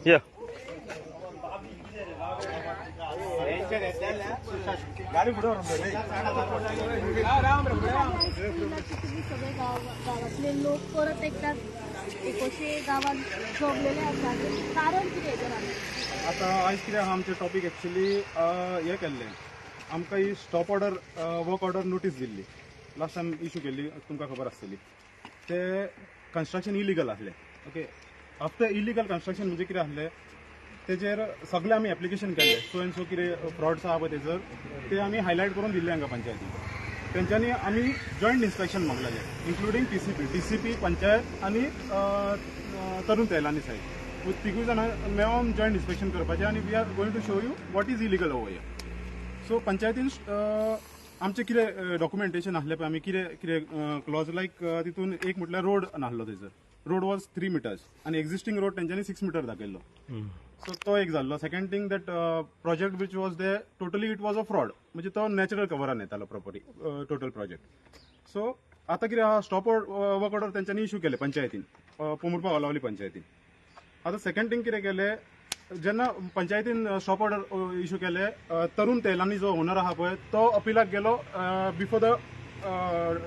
या सगळे गावातले लोक परत एकदा एकोशे गावात जोडलेले असतात कारण कितें हेजेर आता आयज कितें आहा आमचें टॉपीक एक्चुअली हें केल्लें आमकां ही stop order work order notice दिल्ली लास्ट टायम इश्यू केल्ली तुमकां खबर आसतली ते कन्स्ट्रक्शन इलिगल आसलें ओके आफ्टर इलिगल कन्स्ट्रक्शन म्हणजे कितें आसलें तेजेर सगळे आमी एप्लिकेशन केल्ले सो एंड सो कितें फ्रॉड्स आहा पळय तेजर ते आमी हायलायट करून दिल्ले हांगा पंचायतीक तेंच्यांनी आमी जॉयंट इन्स्पेक्शन मागलेलें इन्क्लुडींग टीसीपी पंचायत आनी तरुण तेलानी सायड तिगूय जाणां मेळोन जॉयंट इन्स्पेक्शन करपाचें आनी we are going to show you what is illegal over here so पंचायतीन आमचें कितें डॉक्युमेंटेशन आसलें पळय आमी कितें कितें क्लॉज लायक तितून एक म्हटल्यार रोड नासलो थंयसर रोड वॉज 3 मिटर्स आनी एक्झिस्टिंग रोड तेंच्यांनी 6 मिटर दाखयल्लो सो तो एक जाल्लो second thing that project which was they totally it was a fraud म्हणजे तो नॅचरल कवरान येतालो प्रॉपर्टी टोटल प्रोजेक्ट सो आतां कितें आहा स्टॉप वर्क ऑर्डर तेंच्यांनी इश्यू केले पंचायतीन पोमुरपाक लावली पंचायतीन आतां सेकंड थिंग कितें केलें जेन्ना पंचायतीन स्टॉप ऑर्डर इश्यू केले तरुण तेलांनी जो ओनर आहा पळय तो अपिलाक गेलो before the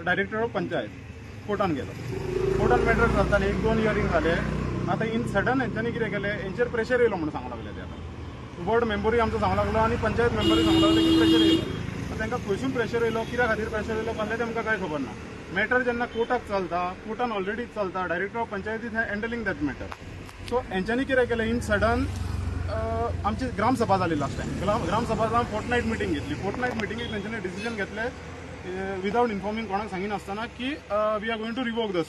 director of panchayat कोर्टान गेलो कोर्टान मॅटर चलताले 1-2 हियरिंग जाले आतां इन सडन हेंच्यांनी कितें केलें हेंचेर प्रेशर येयलो म्हणून सांगूंक लागले ते आतां वॉर्ड मेंबरूय आमचो सांगूंक लागलो आनी पंचायत मेंबरूय सांगूंक लागले की प्रेशर येयलो तांकां खंयसून प्रेशर येयलो कित्या खातीर प्रेशर येयलो कसलें तेमकां कांय खबर ना मॅटर जेन्ना कोर्टाक चलता कोर्टान ऑलरेडी चलता director of panchayat is handling that matter so हेंच्यांनी कितें केलें इन सडन आमची ग्रामसभा जाली लास्ट टायम ग्रामसभा जावन फोर्टनायट मिटींग घेतली फोर्टनायट मिटींगेक तेंच्यांनी डिसिजन घेतलें विदाउट इन्फॉर्मिंग कोणाक सांगिनासतना की we are going to revoke the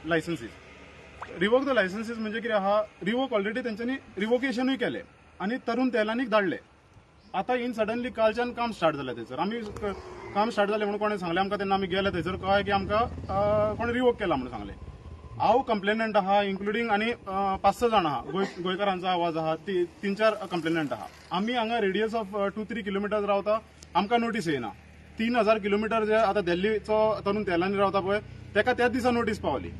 licences revoke the licences म्हणजे कितें आहा रिवोक ऑलरेडी तेंच्यांनी रिवोकेशनूय केलें आनी तरुण तेलांनीक धाडले आतां इन सडनली कालच्यान काम स्टार्ट जालें थंयसर आमी काम स्टार्ट जालें म्हणून कोणें सांगलें आमकां तेन्ना आमी गेले थंयसर कळ्ळें की आमकां कोणें रिवोक केला म्हणून सांगलें हांव कंप्लेनंट आहा इन्क्लुडींग आनी 5-6 जाण आहा गोंयकारांचो आवाज आहा 3-4 कंप्लेनंट आहा आमी हांगा रेडियस ऑफ 2-3 किलोमिटर रावता आमकां नोटीस येयना 3000 किलोमिटर जे आतां दिल्लीचो तरुण तेलांनी रावता पळय तेका त्याच दिसा नोटीस पावली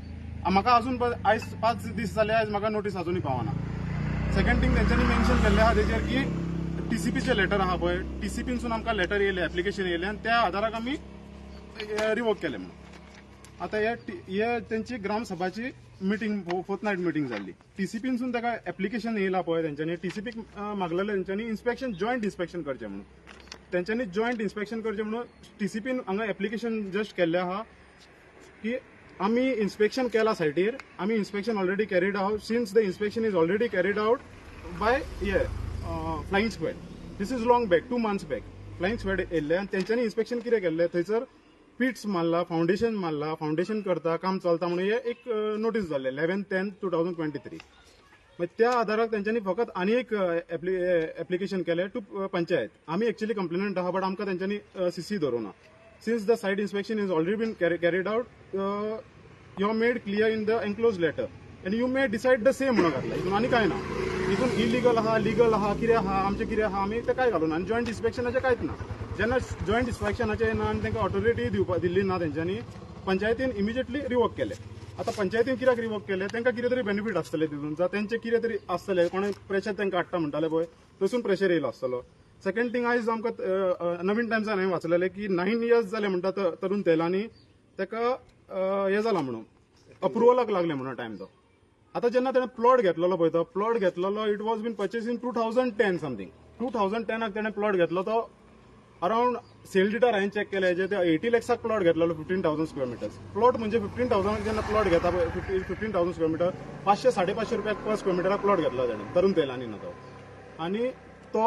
म्हाका अजून आयज 5 दीस जाले आयज म्हाका नोटीस अजूनय पावना सेकंड थिंग तेंच्यांनी मेन्शन केल्लें आहा तेजेर की टीसीपीचें लेटर आहा पळय टीसीपीनसून आमकां लेटर येयलें एप्लिकेशन येयलें आनी त्या आधाराक आमी रिवोक केलें म्हणून आतां हे तेंची ग्रामसभाची मिटींग फोर्टनायट मिटींग जाल्ली टीसीपीनसून ताका एप्लिकेशन येयला पळय तेंच्यांनी टीसीपीक मागलेलें तेंच्यांनी इन्स्पेक्शन जॉयंट इन्स्पेक्शन करचें म्हणून तेंच्यांनी जॉयंट इन्स्पेक्शन करचें म्हणून टीसीपीन हांगा एप्लिकेशन जस्ट केल्लें आहा की आमी इन्स्पेक्शन केला सायटीर आमी inspection already carried out since the inspection is already carried out by flying squad this is long back 2 months back flying squad येयल्ले आनी तेंच्यांनी इन्स्पेक्शन कितें केल्लें थंयसर पिट्स मारला फाउंडेशन करता काम चलता म्हणून हे एक नोटीस जाल्लें 11/10/2023 त्या आधाराक तेंच्यांनी फकत आनी एक एप्लिकेशन केलें टू पंचायत आमी एक्चुअली कंप्लेनंट आहा बट आमकां तेंच्यांनी सीसी धरूना since the site inspection is already been carried out you are made clear in the enclose letter and you may decide the same म्हणून घातला हितून आनी कांय ना हितून इलिगल आहा लिगल आहा कितें आहा आमचें कितें आहा आमी तें कांय घालूना आनी जॉयंट इन्स्पेक्शनाचें कांयच ना जेन्ना जॉयंट इन्स्पेक्शनाचें येना आनी तांकां ऑथॉरिटी दिल्ली ना तेंच्यांनी पंचायतीन इमिजिएटली रिवोक केलें आतां पंचायतीन कित्याक रिवोक केलें तांकां कितें तरी बेनिफीट आसतलें तितून जावं तेंचें कितें तरी आसतलें कोणें प्रेशर तांकां हाडटा म्हणटाले पळय थंयसून प्रेशर येयलो आसतलो सेकंड थिंग आयज आमकां नवीन टायम्सान हांवें वाचलेलें की 9 years जाले म्हणटा तरुण तेलांनी ताका हें जालां म्हणून अप्रुवलाक लागलें म्हणून टायम तो आतां जेन्ना ताणें प्लॉट घेतलेलो पळय तो प्लॉट घेतलेलो it was been purchase in 2010 something 2010 ताणें प्लॉट घेतलो तो अराउंड सेल डिटर हांवें चॅक केलें जे 80 lakhsक प्लॉट घेतलेलो 15,000 स्क्वेअर मिटर्स प्लॉट म्हणजे 15,000 जेन्ना प्लॉट घेता पळय 15,000 स्क्वेअर मिटर 500-550 रुपयाक पर स्क्वेअर मिटराक प्लॉट घेतलो ताणें तरुण तेलांनी ना तो आनी तो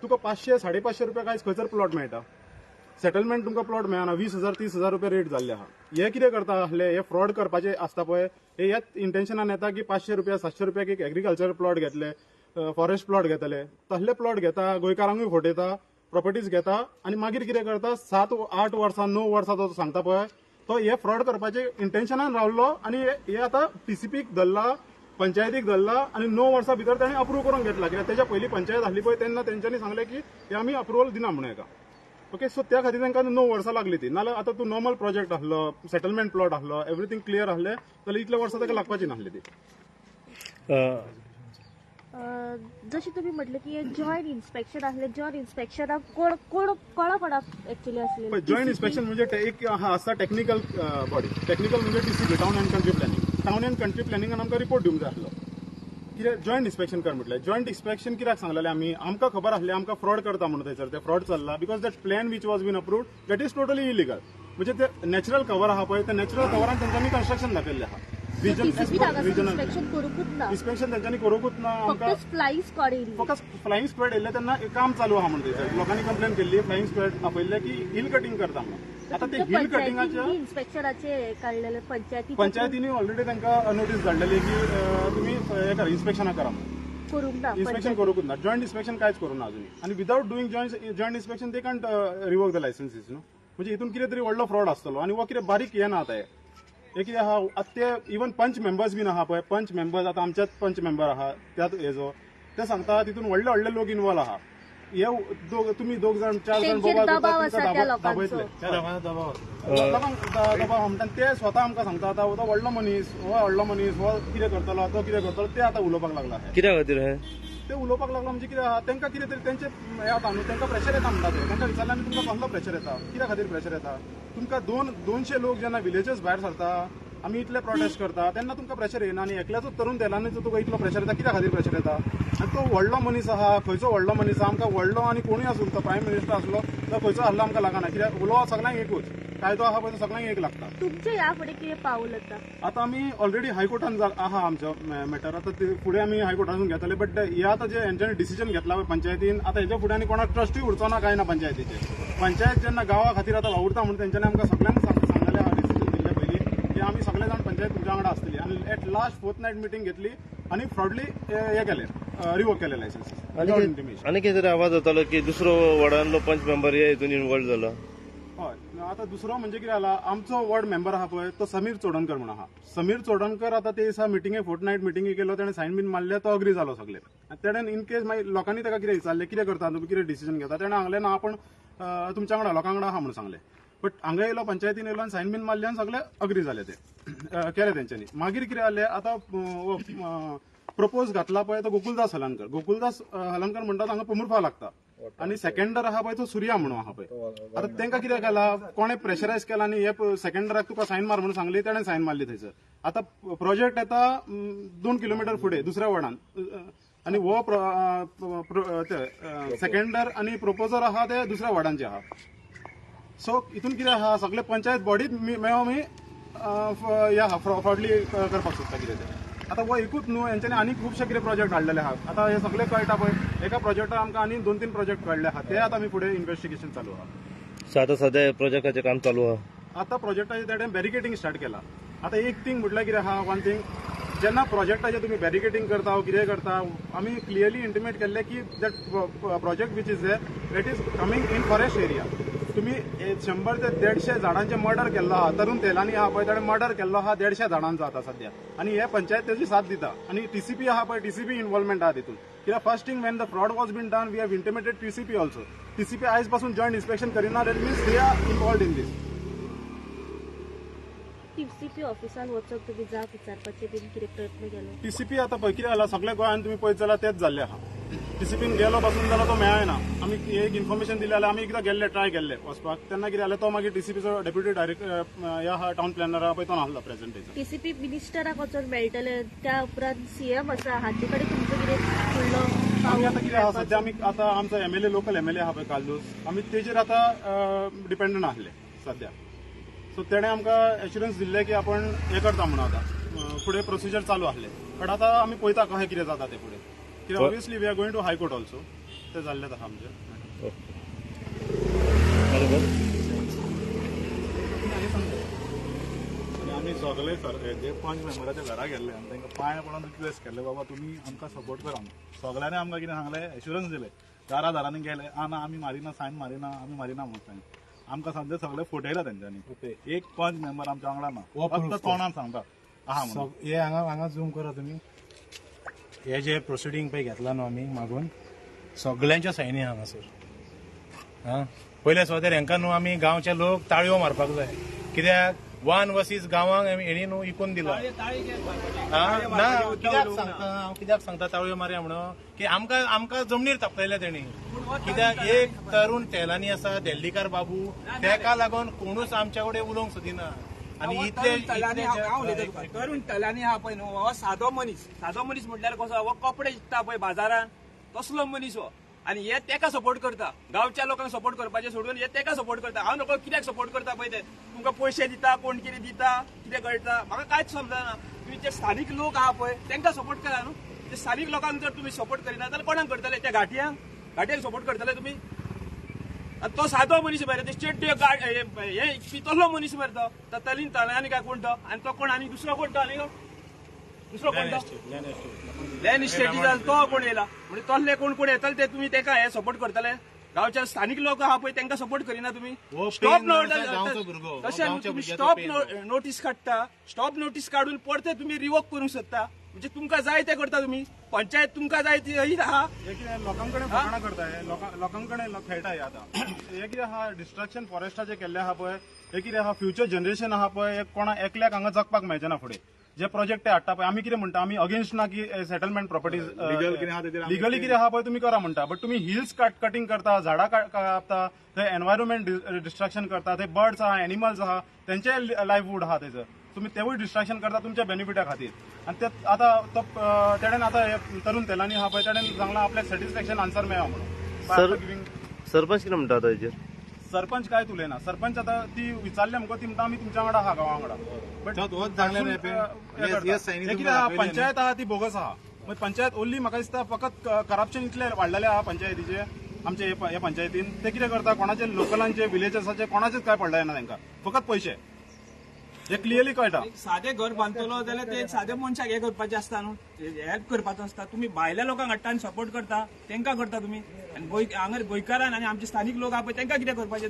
तुका 500-550 रुपयाक आयज खंयसर प्लॉट मेळटा सेटलमेंट तुमकां प्लॉट मेळना 20,000-30,000 रुपया रेट जाल्ले आहा हे कितें करता आसले हे फ्रॉड करपाचे आसता पळय हे ह्याच इंटेन्शनान येता की 500 रुपया 700 रुपयाक एक एग्रीकल्चर प्लॉट घेतले फॉरेस्ट प्लॉट घेतले तसले प्लॉट घेता गोंयकारांकूय फटयता प्रॉपर्टीज घेता आनी मागीर कितें करता 7-8 वर्सां 9 वर्सां तो सांगता पळय तो हे फ्रॉड करपाचे इंटेन्शनान रावल्लो आनी हे आतां टीसीपीक धरला पंचायतीक धरला आनी 9 वर्सां भितर ताणें अप्रूव करून घेतला कित्याक तेच्या पयलीं पंचायत आसली पळय तेन्ना तेंच्यांनी सांगलें की हे आमी अप्रुवल दिना म्हणून हेका ओके सो त्या खातीर तांकां 9 वर्सां लागली ती नाल्यार आतां तूं नॉर्मल प्रोजेक्ट आसलो सेटलमेंट प्लॉट आसलो एवरीथींग क्लियर आसलें जाल्यार इतले वर्सां ताका लागपाची नासली ती जसे तुम्ही म्हटलं की जॉईंट इन्स्पेक्शन असले जॉईंट इन्स्पेक्शनाक कोणाकोणाक ऍक्च्युली असले जॉईंट इन्स्पेक्शन म्हणजे एक हा असा टेक्निकल बॉडी टेक्निकल म्हणजे TCP town and country planning town and country प्लॅनिंगान आमकां रिपोर्ट दिवंक जाय आसलो कित्याक जॉईंट इन्स्पेक्शन कर म्हटलें जॉईंट इन्स्पेक्शन कित्याक सांगलेलें आमी आमकां खबर आसली आमकां फ्रॉड करता म्हणून थंयसर ते फ्रॉड चल्ला because that plan which was been approved that is totally illegal म्हणजे ते नॅचरल कवर आहा पळय त्या नॅचरल कवरान तेंच्यांनी कन्स्ट्रक्शन दाखयल्लें आहा इन्स्पेक्शन करूंकच ना इन्स्पेक्शन तेंच्यांनी करूंकच ना आमकां फक्त फ्लाईंग स्क्वॉड येयली फक्त फ्लाईंग स्क्वॉड येयल्ले तेन्ना काम चालू आहा म्हणून थंयसर लोकांनी कंप्लेन केल्ली फ्लाईंग स्क्वॉड आपयल्ले की हिल कटिंग करता म्हणून आता ते हिल कटिंगाच्या इन्स्पेक्शनाचे काढलेले पंचायतींनी ऑलरेडी तांकां नोटीस धाडलेली की तुम्ही हे करा इन्स्पेक्शना करा म्हणून करूंक ना इन्स्पेक्शन करूंक ना जॉईंट इन्स्पेक्शन कांयच करूं ना अजून आणि विदाउट डुईंग जॉईंट इन्स्पेक्शन ते कांट रिवोक द लायसन्सीस न्हू म्हणजे हितून कितें तरी व्हडलो फ्रॉड आसतलो आणि वो कितें बारीक हे ना आतां हे कितें आहा आतां ते इवन पंच मेंबर्स बीन आहा पळय पंच मेंबर्स आतां आमच्याच पंच मेंबर आहा त्याच हेजो ते सांगता तितून व्हडले व्हडले लोक इन्वॉल्व आहा हे तुम्ही दोग जाण चार जाण दाबयतले दबाव म्हणटा ते स्वता आमकां सांगता आतां हो व्हडलो मनीस हो कितें करतलो तो कितें करतलो ते आतां उलोवपाक लागला कित्या खातीर हे ते उलोवपाक लागला म्हणजे कितें आहा तांकां कितें तरी तेंचे हे जाता न्हू तांकां प्रेशर येता म्हणटा ते तांकां विचारल्यार तुमकां कसलो प्रेशर येता कित्या खातीर प्रेशर येता तुमकां 200 लोक जेन्ना विलेजस भायर सरता आमी इतले प्रोटेस्ट करता तेन्ना तुमकां प्रेशर येना आनी एकल्याचोच तरुण तेलांनी तुका इतलो प्रेशर येता कित्या खातीर प्रेशर येता आनी तो व्हडलो मनीस आहा खंयचो व्हडलो मनीस आहा आमकां व्हडलो आनी कोणूय आसूं तो प्रायम मिनिस्टर आसलो तो खंयचो आहलो आमकां लागना कित्याक उलोवप सगळ्यांक एकूच कायदो आहा पळय तो सगळ्यांक एक लागता तुमचे ह्या फुडें कितें पावल आतां आतां आमी ऑलरेडी हायकोर्टान आहा आमचो मॅटर आतां ते फुडें आमी हायकोर्टासून घेतले बट हे आतां जे हेंच्यांनी डिसिजन घेतला पळय पंचायतीन आतां हेच्या फुडें आनी कोणाक ट्रस्टूय उरचो ना काय ना पंचायतीचे पंचायत जेन्ना गांवा खातीर आतां वावुरता म्हणून तेंच्यांनी आमकां सगळ्यांक सांगलेलें आहा डिसिजन दिल्ले पयलीं की आमी सगळे जाण पंचायत तुमच्या वांगडा आसतली आनी एट लास्ट फोर्थनायट मिटींग घेतली आनी फ्रॉडली हे केले रिवोक केले लायसन्स आनी कितें तरी आवाज जातालो की दुसरो वार्डांतलो पंच मेंबर हे हितून इन्वॉल्व जाला हय आतां दुसरो म्हणजे कितें जाला आमचो वॉर्ड मेंबर आहा पळय तो समीर चोडणकर म्हणून आहा समीर चोडणकर आतां ते दिसा मिटिंगे फोर्थनायट मिटिंगे केलो ताणें सायन बीन मारले तो अग्री जालो सगळे तेणें इन केस मागीर लोकांनी ताका कितें विचारलें कितें करता तुमी कितें डिसिजन घेता तेणें सांगलें ना आपण तुमच्या वांगडा लोकां वांगडा आहा म्हणून सांगलें बट हांगा येयलो पंचायतीन येयलो आनी सायन बीन मारले आनी सगळे अग्री जाले ते केले तेंच्यांनी मागीर कितें जालें आतां प्रपोज घातला पळय तो गोकुलदास हलनकर म्हणटा हांगा पोमुरफा लागता आनी सेकंडर आहा पळय तो सुर्या म्हणून आहा पळय आतां तांकां कितें केला कोणें प्रेशरायज केला आनी हे सेकंडराक तुका सायन मार म्हणून सांगली तेणें सायन मारली थंयसर आतां प्रोजेक्ट येता 2 किलोमिटर फुडें दुसऱ्या वार्डान आनी हो सेकंडर आनी प्रोपोजर आहा ते दुसऱ्या वार्डांचे आहा सो हितून कितें आहा सगळे पंचायत बॉडीत मेळोन आमी फ्रॉडली करपाक सोदता कितें ते आतां हो एकूच न्हू हेंच्यांनी आनी खुबशे कितें प्रोजेक्ट हाडलेले आहात आतां हे सगळे कळटा पळय एका प्रोजेक्टार आमकां आनी 2-3 प्रोजेक्ट कळले आहात ते आतां आमी फुडें इन्व्हेस्टिगेशन चालू आहा आतां सध्या प्रोजेक्टाचें काम चालू आहा आतां प्रोजेक्टाचें तेणें बॅरिकेडिंग स्टार्ट केला आतां एक थिंग म्हटल्यार कितें आहा वन थिंग जेन्ना प्रोजेक्टाचें तुमी बॅरिकेडिंग करता कितें करता आमी क्लियरली इंटिमेट केल्लें की that project which is there it is coming in forest area तुम्ही 100 ते 150 झाडांचे मर्डर केल्लो आहा तरुण तेलांनी आहा पळय ताणें मर्डर केल्लो आहा 150 झाडांचो आतां सध्या आनी हे पंचायत तेजी साथ दिता आनी टीसीपी आहा पळय टीसीपी इन्वॉल्वमेंट आहा तितून कित्याक first thing when the fraud was been done we have intimated TCP also TCP आयज पासून जॉईंट इन्स्पेक्शन करिना that means they are involved in this TCP ऑफिसान वचून तुम्ही जाप विचारपाचे बीन कितें प्रयत्न केलो टीसीपी आतां पळय कितें जाला सगळ्या गोंयान तुमी पळयत जाल्यार तेच जाल्ले आहा टीसीपीन गेलो पासून जाल्यार तो मेळ्ळाय ना आमी एक इन्फॉर्मेशन दिलें जाल्यार आमी एकदां गेल्ले ट्राय केल्ले वचपाक तेन्ना कितें जालें तो मागीर टीसीपीचो डेप्युटी डायरेक्टर हे आहा टाउन प्लॅनर आहा पळय तो नासलो प्रेझेंट टीसीपी मिनिस्टराक वचून मेळटले त्या उपरांत सीएम आसा हाचे कडेन तुमचो कितें फुडलो आमी आतां कितें आहा सध्या आमी आतां आमचो एमएलए लोकल एमएलए आहा पळय कालूस आमी तेजेर आतां डिपेंडंट आसले सध्या सो तेणें आमकां एश्युरन्स दिल्ले की आपण हे करता म्हणून आतां फुडें प्रोसिजर चालू आसले बट आतां आमी पळयता कशें कितें जाता ते फुडें कित्याक obviously we are going to high court also ते जाल्लेच आहा आमचें आमी सगळे जे पंच मेंबराच्या घरा गेल्ले आनी तांकां पांय पडून रिक्वेस्ट केले बाबा तुमी आमकां सपोर्ट करा सगळ्यांनी आमकां कितें सांगलें एश्युरन्स दिले दारांनी गेले ना आमी मारिना सायन मारिना आमी मारिना म्हणून सांगलें आमकां सद्या सगळे फटयला तेंच्यांनी एक पंच मेंबर आमच्या वांगडा ना फक्त तोंडान सांगता आहा म्हणून हे हांगा झूम करा तुमी हे जे प्रोसिडींग पळय घेतला न्हू आमी मागून सगळ्यांच्या सायनी हांगासर पयले सुवातेर हेंकां न्हू आमी गांवचे लोक ताळयो मारपाक जाय कित्याक वन वर्सीस गांवांक हेणी न्हू इकून दिला ना कित्याक सांगता ताळयो मारया म्हणून की आमकां जमनीर थापयले तेणी कित्याक एक तरुण तेलानी आसा देल्लीकार बाबू तेका लागून कोणूच आमच्या कडेन उलोवंक सोदिना आनी इतले तरुण तलांनी हा पळय न्हू हो सादो मनीस म्हटल्यार कसो हो कपडे विकता पळय बाजारात तसलो मनीस हो आनी हे तेका सपोर्ट करता गांवच्या लोकांक सपोर्ट करपाचे सोडून हे तेका सपोर्ट करता हांव नको कित्याक सपोर्ट करता पळय ते तुमकां पयशे दिता कोण कितें दिता कितें कळटा म्हाका कांयच समजना तुम्ही जे स्थानीक लोक आहा पळय तांकां सपोर्ट करा न्हू ते स्थानीक लोकांक जर तुम्ही सपोर्ट करिना जाल्यार कोणाक करतले त्या घाटयांक सपोर्ट करतले तुम्ही तो सादो मनीस मरे ते स्टेट हे तसलो मनीस मरे तो तलीन तलांनी काय कोण तो आनी तो कोण आनी दुसरो कोण तो आनी दुसरो कोण तो लँड इस्टेटीचा तो कोण येयला म्हणजे तसले कोण येतले ते तुम्ही तेका हे सपोर्ट करतले गांवच्या स्थानिक लोक आहा पळय तांकां सपोर्ट करिना तुम्ही स्टॉप तशें तुम्ही स्टॉप नोटीस काडटा स्टॉप नोटीस काडून परते तुम्ही रिवोक करूंक सोदता म्हणजे तुमकां जाय ते करता तुम्ही पंचायत तुमकां जाय ती आहा लोकांकडे फकाणां करताय लोकांकडे खेळटाय आता हे कितें आहा डिस्ट्रक्शन फॉरेस्टाचे केल्ले आहा पळय हे कितें आहा फ्युचर जनरेशन आहा पळय कोणा एकल्याक हांगा जगपाक मेळचे ना फुडें जे प्रोजेक्ट ते हाडटा पळय आमी कितें म्हणटा आमी अगेन्स्ट ना की सेटलमेंट प्रॉपर्टीज लिगली कितें आहा पळय तुमी करा म्हणटा बट तुमी हिल्स कटिंग करता झाडां कापता थंय एनवायरमेंट डिस्ट्रक्शन करता थंय बर्ड्स आहा एनिमल्स आहा तेंचे लायवहूड आहा थंयसर तुम्ही तेवूय डिस्ट्रॅक्शन करता तुमच्या बेनिफिटा खातीर आणि ते आता तो तेणेन आता तरुण तेलांनी आहा पळय तेणेन सांगला आपल्याक सॅटिस्फॅक्शन आन्सर मेळ्ळा म्हणून सरपंच कितें म्हणटा आता हेचेर सरपंच काय उलयना सरपंच आता ती विचारले आमकां ती म्हणटा आमी तुमच्या वांगडा आहा गांवा वांगडा बट पंचायत आहा ती बोगस आहा पंचायत ओन्ली म्हाका दिसता फकत करप्शन इतले वाडलेले आहा पंचायतीचे आमचे हे पंचायतीन ते कितें करता कोणाचे लोकलांचे विलेजर्साचे कोणाचेच काय पडले ना तांकां फकत पयशे हे क्लियरली कळटा साधे घर बांदतलो जाल्यार ते साधे मनशाक हे करपाचें आसता न्हू हेल्प करपाचो आसता तुम्ही भायल्या लोकांक हाडटा आनी सपोर्ट करता तांकां करता तुम्ही आनी हांगा गोंयकारान आनी आमचे स्थानीक लोक आहा पळय तांकां कितें करपाचें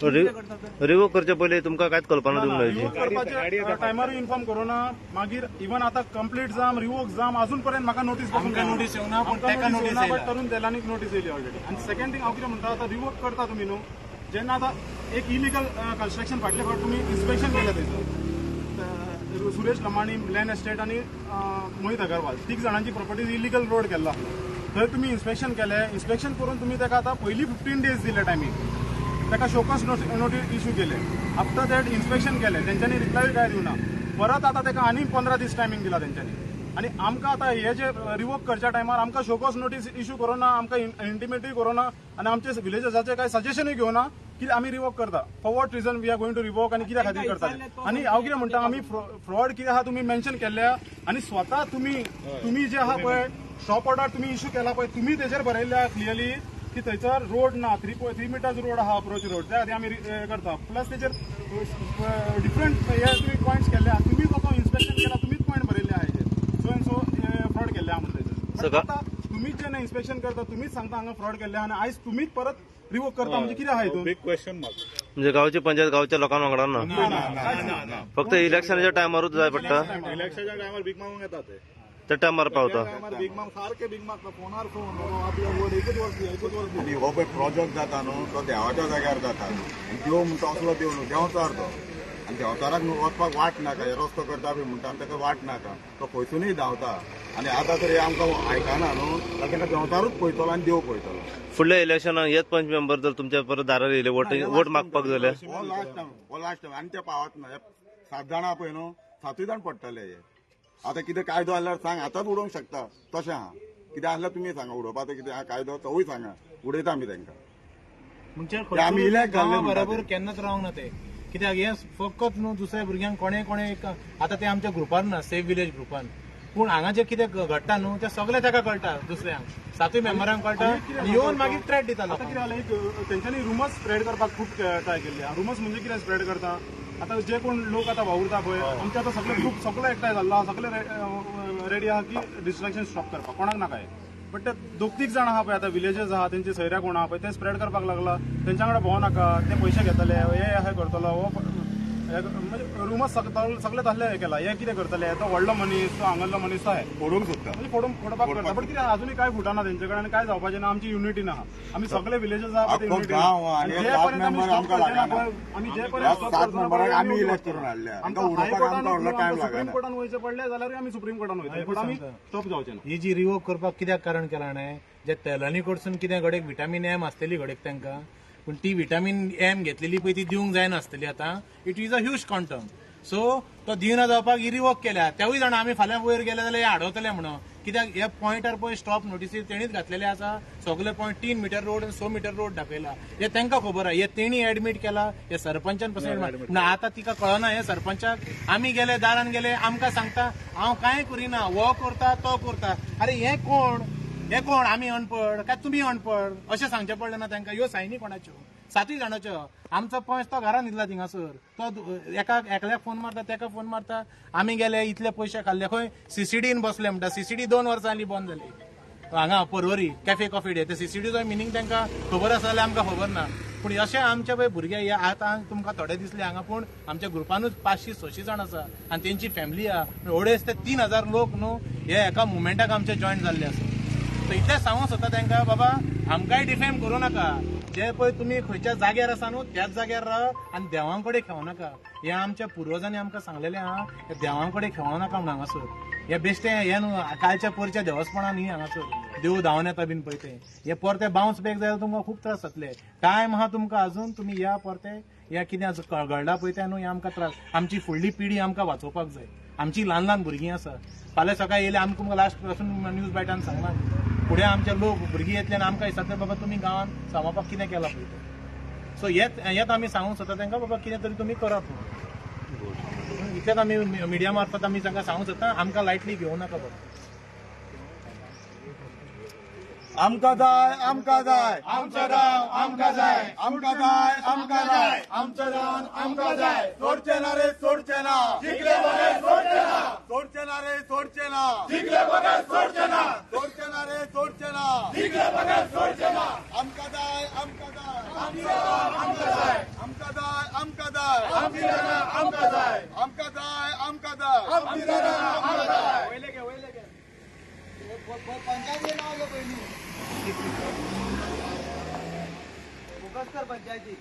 तर रिवोक करचे पयलीं तुमकां कांयच कल्पना दिवंक रिवोक करपाचे टायमारूय इन्फॉर्म करूना मागीर इवन आता कंप्लीट जाम रिवोक जाम अजून पर्यंत म्हाका नोटीस नोटीस येवना पण ताका नोटीस बट तरुण तेलांनी नोटीस येयली ऑलरेडी आनी सेकंड थिंग हांव कितें म्हणटा आता रिवोक करता तुमी न्हू जेन्ना आता एक इलिगल कन्स्ट्रक्शन फाटले फावट तुमी इन्स्पेक्शन केलें थंयसर सुरेश लमाणी लँड एस्टेट आणि मोहित अगरवाल तीग जाणांची प्रॉपर्टी इलिगल रोड केल्लो थंय तुमी इन्स्पेक्शन केलें इन्स्पेक्शन करून तुमी ताका आतां पयलीं 15 days दिले टायमींग ताका शोकस नोटीस इश्यू केले आफ्टर दॅट इन्स्पेक्शन केलें तेंच्यांनी रिप्लाय काय दिवना परत आतां ताका आनी 15 दीस टायमींग दिला तेंच्यांनी आनी आमकां आतां हे जे रिवोक करच्या टायमार आमकां शोकस नोटीस इश्यू करूना आमकां इंटिमेटूय करूना आनी आमचे विलेजर्साचे काय सजेशनूय घेवना की आमी रिवोक करता for what reason we are going to revoke आनी कित्या खातीर करता आनी हांव कितें म्हणटा आमी फ्रॉड कितें आहा तुमी मेन्शन केल्ल्या आनी स्वता तुमी जे आहा पळय स्टॉप ऑर्डर तुमी इश्यू केला पळय तुमी तेजेर बरयल्ल्या क्लियरली की थंयसर रोड ना 3 मिटर्स रोड आहा अप्रोच रोड त्या खातीर आमी करता प्लस तेजेर डिफरंट हे तुमी पॉयंट्स केल्ले आहा तुमी लोकांक इन्स्पेक्शन केला तुमीच पॉयंट बरयल्ले आहा हेजेर सो एंड सो फ्रॉड केल्ले आहा म्हणून थंयसर तुमीच जेन्ना इन्स्पेक्शन करता तुमीच सांगता हांगा फ्रॉड केल्ले आहा आनी आयज तुमीच परत रिवोक करता म्हणजे कितें आहा हितून बिग क्वेश्चन मार्क म्हणजे गांवची पंचायत गांवच्या लोकां वांगडा ना फक्त इलेक्शनाच्या टायमारूच जाय पडटा इलेक्शनच्या टायमार भीक मागूंक येता ते त्या टायमार पावता भीक माग सारखे भीक मागता फोनार फोन आपल्या वर एकूच वर्स आनी हो पळय प्रोजेक्ट जाता न्हू तो देवाच्या जाग्यार जाता आनी देव म्हणटा असलो देव न्हू देंवचार तो आनी देंवचाराक वचपाक वाट नाका हे रस्तो करता बी म्हणटा ताका वाट नाका तो खंयसूनय धांवता आनी आतां तर हे आमकां आयकना न्हू ताका देंवचारूच पळयतलो आनी देव पळयतलो फुडल्या इलेक्शनाक हेच पंच मेंबर जर तुमच्या परत दारार येयले वोट मागपाक जाल्यार हो लास्ट टायम आनी ते पावत ना 7 जाणां पळय न्हू 7 जाण पडटले हे आता कितें कायदो आसल्यार सांग आतांच उडोवंक शकता तशें आहा कितें आसल्यार तुमी सांगा उडोवपाचो कितें आहा कायदो तोवूय सांगा उडयता आमी तांकां आमी इलेक्ट घाल्ले बरोबर केन्नाच रावंक ना ते कित्याक हे फकत न्हू दुसऱ्या भुरग्यांक कोणे आतां ते आमच्या ग्रुपान ना सेफ विलेज ग्रुपान पूण हांगा जे कितें घडटा न्हू ते सगळे ताका कळटा दुसऱ्यांक 7 मेंबरांक कळटा आनी येवन मागीर थ्रेट दिता आता कितें जालें तेंच्यांनी रुमर्स स्प्रेड करपाक खूब ट्राय केल्ली रुमर्स म्हणजे कितें स्प्रेड करता आता जे कोण लोक आता वावुरता पळय आमचे आता सगळे ग्रुप सगळो एकठांय जाल्लो आहा सगळे रेडी आहा की डिस्ट्रॅक्शन स्टॉप करपाक कोणाक नाका बट ते 2-3 जाण आहा पळय आतां विलेजर्स आहा तेंचे सैऱ्या कोण आहा पळय ते स्प्रेड करपाक लागला तेंच्या वांगडा भोंव नाका ते पयशे घेतले हे करतलो हो म्हणजे रुमच सगळे तसले हे केला. हे कितें करतले, तो व्हडलो मनीस, तो हांगरलो मनीस तो हे फोडूंक सोदता. म्हणजे फोडपाक करता. पण कितें अजूनही काय फुटाना तेंचे कडेन आनी काय जावपाचें ना. आमची युनिटी ना. आमी सगळे विलेजस आहा आख्खो गांव आणि एक 7 मेंबर आमकां लागना. आमी जे ह्या पर्यंत 7 मेंबराक आमी इलेक्ट करून हाडल्या. तांकां उडोवपाक आमकां व्हडलो टायम सुप्रीम लागना. कोर्टान वयचे पडले जाल्यार आमी सुप्रीम कोर्टान वयतले, पण आमी स्टॉप जावचे ना. ही जी रिवोक करपाक कित्याक कारण केला न्हय, जे तेलांनी कडसून कितें घडे विटामीन एम आसतली घडेक तांकां, पूण ती विटामीन एम घेतलेली पळय ती दिवंक जायनासतली. आतां it is a huge quantum. So तो दिना जावपाक ही रिवोक केल्या. त्यावूय जाणा आमी फाल्यां वयर गेले जाल्यार हे आडवतले म्हणून. कित्याक हे पॉयंटार पळय स्टॉप नोटीसी तेणीच घातलेले आसा. सगळे पॉयंट 3 मीटर रोड आनी 6 मीटर रोड दाखयला. हे तांकां खबर आहा. हे तेणी एडमीट केला, हे सरपंचान पासून. आतां तिका कळना हे सरपंचाक. आमी गेले दारान गेले, आमकां सांगता हांव कांय करिना, हो करता तो करता. अरे हे कोण आमी अनपड काय तुमी अनपड अशें सांगचें पडलें ना तांकां. ह्यो सायनी कोणाच्यो, 7 जाणांच्यो. आमचो पंच तो घरान न्हिदला थिंगासर. तो एकल्याक फोन मारता, तेका फोन मारता. आमी गेले, इतले पयशे खाल्ले, खंय सीसीडीन बसले म्हणटा. सीसीडी 2 वर्सां जालीं बंद जाली हांगा पर्वरी कॅफे कॉफी डे. ते सीसीडीचो मिनींग तांकां खबर आसा जाल्यार आमकां खबर ना. पूण अशें आमचे पळय भुरगे हे आतां तुमकां थोडे दिसले हांगा, पूण आमच्या ग्रुपानूच 500-600 जाण आसा आनी तेंची फॅमिली आहा. अडेच ते 3,000 लोक न्हू हे एका मुवमेंटाक आमचे जॉयन जाल्ले आसा. सो इतलें सांगूंक सोदता तांकां, बाबा आमकांय डिफेम करूं नाका. जे पळय तुमी खंयच्या जाग्यार आसा न्हू त्याच जाग्यार राहा आनी देवां कडेन खेळूं नाका. हे आमच्या पुर्वजांनी आमकां सांगलेलें आहा, हे देवां कडेन खेळूं नाका म्हणून हांगासर. हे बेश्टे हे न्हू कालच्या परच्या देवस्थानां न्ही हांगासर देव धांवन येता बीन पळय ते. हे परते बाउन्स बॅक जाल्यार तुमकां खूब त्रास जातले. टायम आहा तुमकां अजून. तुमी या परते. या कितें घडला पळय तें न्हू हे आमकां त्रास. आमची फुडली पिढी आमकां वाचोवपाक जाय. आमची ल्हान ल्हान भुरगीं आसा. फाल्यां सकाळीं येयले आमी तुमकां लास्ट पासून न्यूज बायटान सांगला. फुडें आमचे लोक भुरगीं येतले आनी आमकां दिसतलें बाबा तुमी गांवांत सांबाळपाक कितें केलां पळय तें. सो हेच आमी सांगूंक सोदता तांकां, बाबा कितें तरी तुमी करात म्हणून. इतलेंच आमी मिडिया मार्फत आमी तांकां सांगूंक सोदता, आमकां लायटली घेवं नाका बाबा. आमकां जाय आमकां जाय आमचो गांव आमकां जाय आमकां जाय आमकां जाय आमचो गांव आमकां जाय. सोडचे ना रे सोडचे ना, जिंकले बगैर सोडचे ना, सोडचे ना रे सोडचे ना, जिंकले बगैर सोडचे ना, सोडचे ना रे सोडचे ना, जिंकले बगैर सोडचे ना. आमकां जाय आमकां जाय आमकां जाय आमकां जाय आमकां जाय आमकां जाय आमकां जाय आमकां जाय आमकां जाय. वयले घे वयले घे. पंचायती नाव घे पयलीं. फोकस कर पंचायती.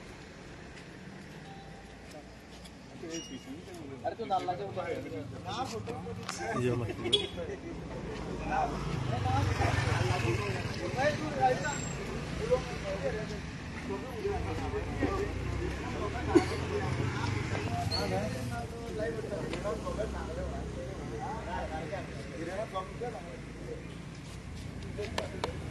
अरे तू नाल्लाचे Thank you.